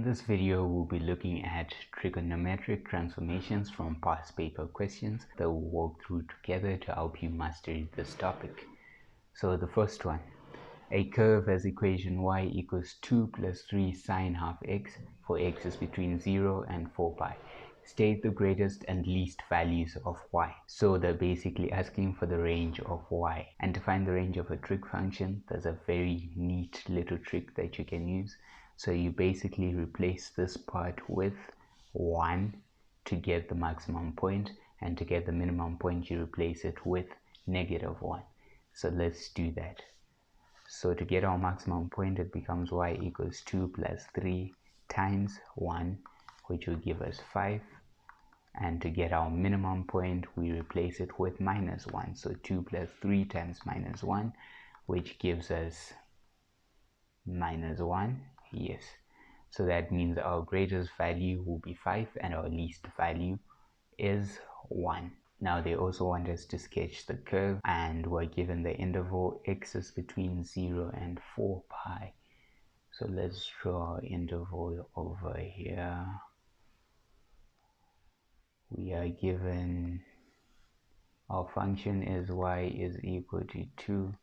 In this video, we'll be looking at trigonometric transformations from past paper questions that we'll walk through together to help you master this topic. So the first one, a curve has equation y equals 2 plus 3 sine half x for x is between 0 and 4 pi. State the greatest and least values of y. So they're basically asking for the range of y. And to find the range of a trig function, there's a very neat little trick that you can use. So you basically replace this part with 1 to get the maximum point, and to get the minimum point you replace it with -1. So let's do that. So to get our maximum point, it becomes y equals 2 plus 3 times 1, which will give us 5. And to get our minimum point, we replace it with -1. So 2 plus 3 times -1, which gives us -1. Yes. So that means our greatest value will be 5 and our least value is 1. Now they also want us to sketch the curve, and we're given the interval x is between 0 and 4 pi. So let's draw our interval over here. We are given our function is y is equal to 2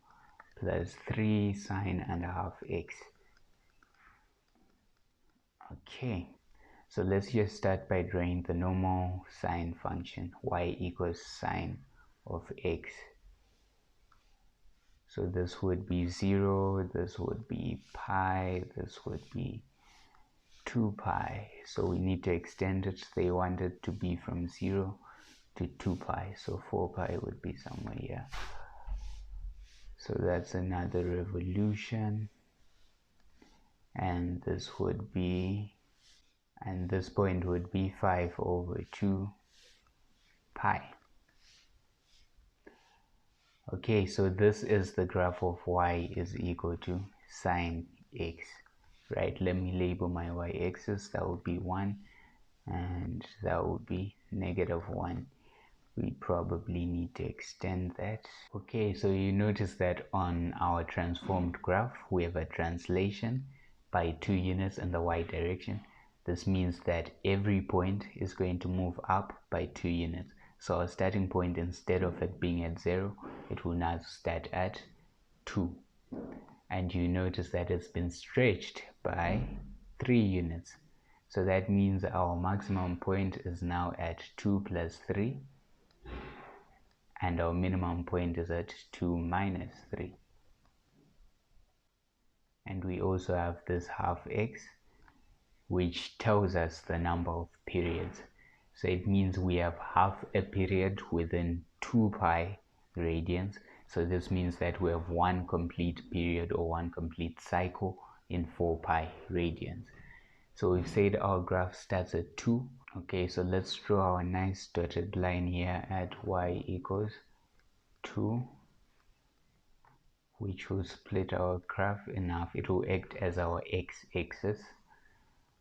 plus 3 sine and a half x. Okay, so let's just start by drawing the normal sine function. Y equals sine of x. So this would be 0, this would be pi, this would be 2 pi. So we need to extend it. They want it to be from 0 to 2 pi. So 4 pi would be somewhere here. So that's another revolution. And this would be, and this point would be 5 over 2 pi. Okay, so this is the graph of y is equal to sine x, right? Let me label my y-axis. That would be 1, and that would be -1. We probably need to extend that. Okay, so you notice that on our transformed graph, we have a translation by 2 units in the y direction. This means that every point is going to move up by 2 units. So our starting point, instead of it being at 0, it will now start at 2. And you notice that it's been stretched by 3 units. So that means our maximum point is now at 2 plus 3. And our minimum point is at 2 minus 3. And we also have this half x, which tells us the number of periods. So it means we have half a period within 2 pi radians. So this means that we have one complete period or one complete cycle in 4 pi radians. So we've said our graph starts at 2. Okay, so let's draw our nice dotted line here at y equals 2, which will split our graph in half. It will act as our x-axis.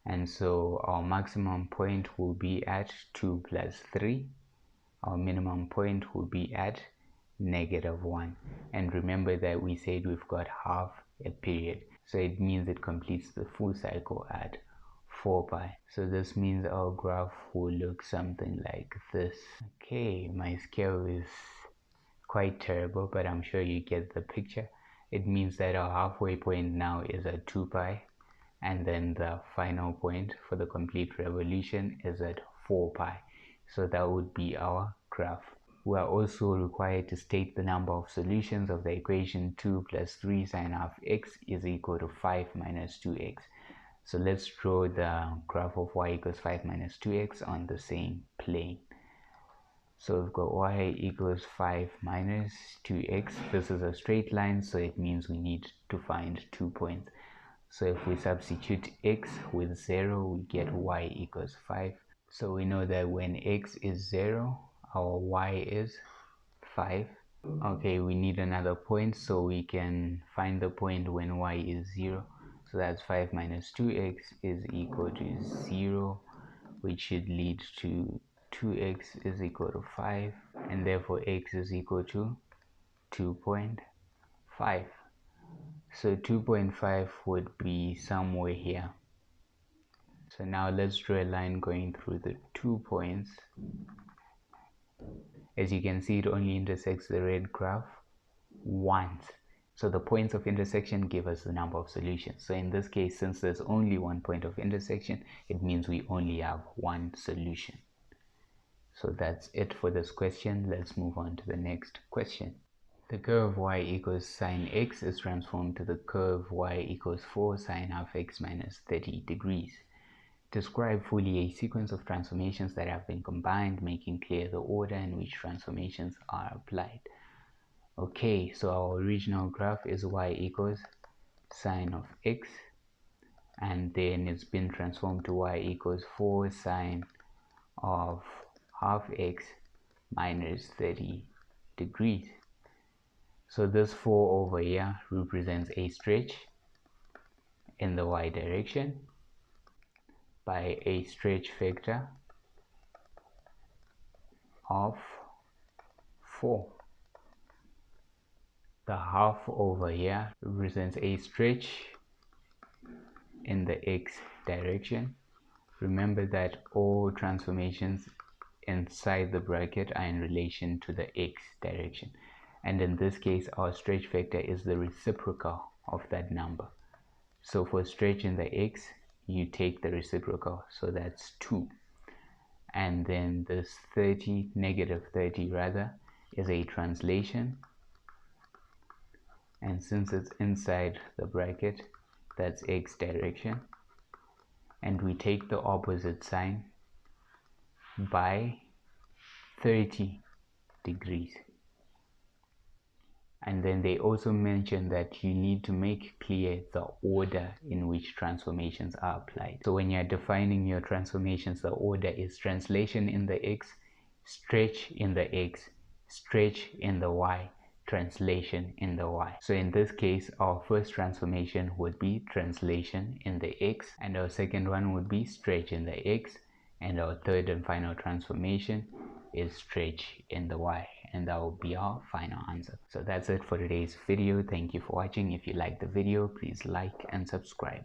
And so our maximum point will be at 2 plus 3. Our minimum point will be at -1. And remember that we said we've got half a period. So it means it completes the full cycle at 4 pi. So this means our graph will look something like this. Okay, my scale is quite terrible, but I'm sure you get the picture. It means that our halfway point now is at 2 pi. And then the final point for the complete revolution is at 4 pi. So that would be our graph. We are also required to state the number of solutions of the equation 2 plus 3 sine half x is equal to 5 minus 2x. So let's draw the graph of y equals 5 minus 2x on the same plane. So we've got y equals 5 minus 2x. This is a straight line, so it means we need to find 2 points. So if we substitute x with 0, we get y equals 5. So we know that when x is 0, our y is 5. Okay, we need another point, so we can find the point when y is 0. So that's 5 minus 2x is equal to 0, which should lead to 2x is equal to 5, and therefore x is equal to 2.5. So 2.5 would be somewhere here. So now let's draw a line going through the 2 points. As you can see, it only intersects the red graph once. So the points of intersection give us the number of solutions. So in this case, since there's only one point of intersection, it means we only have one solution. So that's it for this question. Let's move on to the next question. The curve y equals sine x is transformed to the curve y equals 4 sine half x minus 30 degrees. Describe fully a sequence of transformations that have been combined, making clear the order in which transformations are applied. Okay, so our original graph is y equals sine of x, and then it's been transformed to y equals 4 sine of half x minus 30 degrees. So this 4 over here represents a stretch in the y direction by a stretch factor of 4. The half over here represents a stretch in the x direction. Remember that all transformations inside the bracket are in relation to the x direction, and in this case our stretch factor is the reciprocal of that number. So for stretch in the x, you take the reciprocal, so that's 2, and then this 30, negative 30 rather, is a translation, and since it's inside the bracket, that's x direction, and we take the opposite sign by 30 degrees. And then they also mention that you need to make clear the order in which transformations are applied. So when you're defining your transformations, the order is translation in the x, stretch in the x, stretch in the y, translation in the y. So in this case, our first transformation would be translation in the x, and our second one would be stretch in the x, and our third and final transformation is stretch in the y, and that will be our final answer. So that's it for today's video. Thank you for watching. If you liked the video, please like and subscribe.